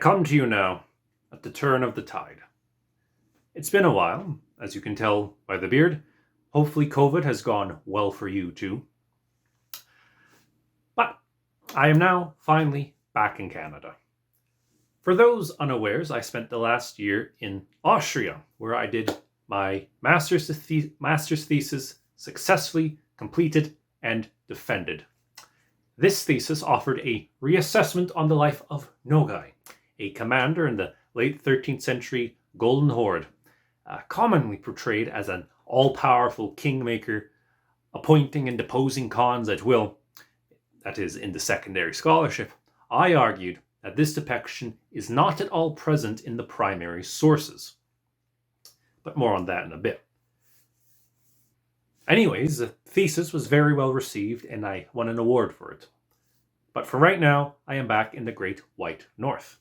come to you now at the turn of the tide. It's been a while, as you can tell by the beard. Hopefully COVID has gone well for you too. But I am now finally back in Canada. For those unawares, I spent the last year in Austria, where I did my master's thesis successfully completed and defended. This thesis offered a reassessment on the life of Nogai, a commander in the late 13th century Golden Horde, commonly portrayed as an all-powerful kingmaker, appointing and deposing khans at will. That is, in the secondary scholarship. I argued that this depiction is not at all present in the primary sources. But more on that in a bit. Anyways, the thesis was very well received and I won an award for it. But for right now, I am back in the Great White North.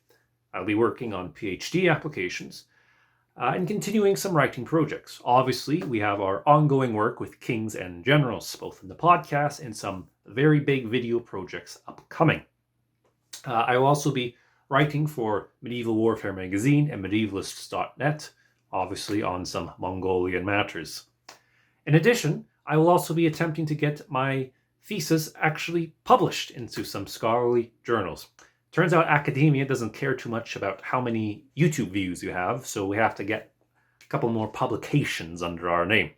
I'll be working on PhD applications and continuing some writing projects. Obviously, we have our ongoing work with kings and generals, both in the podcast and some very big video projects upcoming. I will also be writing for Medieval Warfare Magazine and Medievalists.net, obviously on some Mongolian matters. In addition, I will also be attempting to get my thesis actually published into some scholarly journals. Turns out academia doesn't care too much about how many YouTube views you have, so we have to get a couple more publications under our name.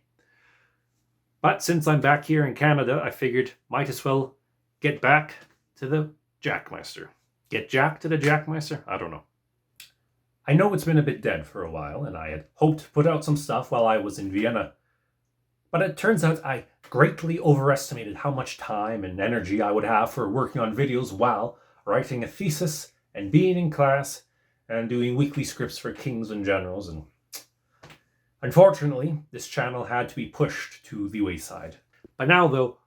But since I'm back here in Canada, I figured might as well get back to the Jackmeister. Get Jack to the Jackmeister? I don't know. I know it's been a bit dead for a while, and I had hoped to put out some stuff while I was in Vienna. But it turns out I greatly overestimated how much time and energy I would have for working on videos while writing a thesis and being in class and doing weekly scripts for kings and generals. And unfortunately, this channel had to be pushed to the wayside. But now, though,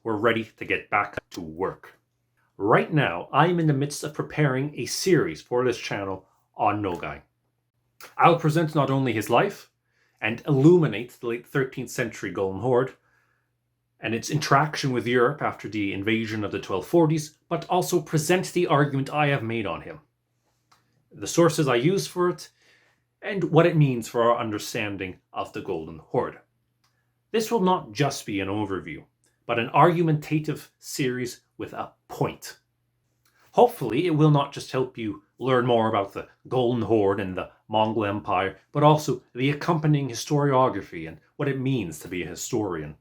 we're ready to get back to work. Right now, I'm in the midst of preparing a series for this channel on Nogai. I'll present not only his life and illuminate the late 13th century Golden Horde and its interaction with Europe after the invasion of the 1240s, but also present the argument I have made on him, the sources I use for it, and what it means for our understanding of the Golden Horde. This will not just be an overview, but an argumentative series with a point. Hopefully, it will not just help you learn more about the Golden Horde and the Mongol Empire, but also the accompanying historiography and what it means to be a historian.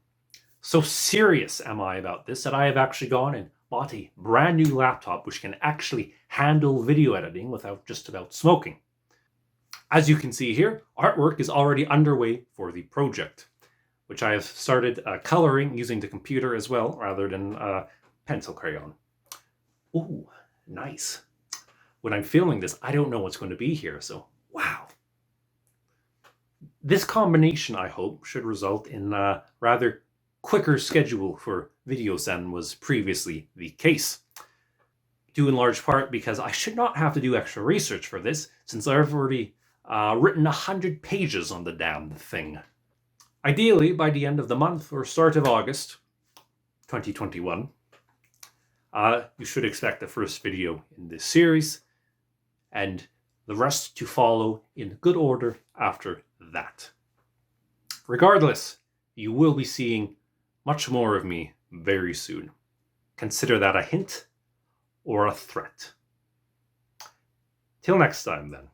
So serious am I about this that I have actually gone and bought a brand new laptop which can actually handle video editing without just about smoking. As you can see here, artwork is already underway for the project, which I have started coloring using the computer as well, rather than pencil crayon. Ooh, nice. When I'm filming this, I don't know what's going to be here, so wow. This combination, I hope, should result in a rather quicker schedule for videos than was previously the case. Due in large part because I should not have to do extra research for this, since I've already written 100 pages on the damn thing. Ideally, by the end of the month or start of August 2021, you should expect the first video in this series, and the rest to follow in good order after that. Regardless, you will be seeing much more of me very soon. Consider that a hint or a threat. Till next time then.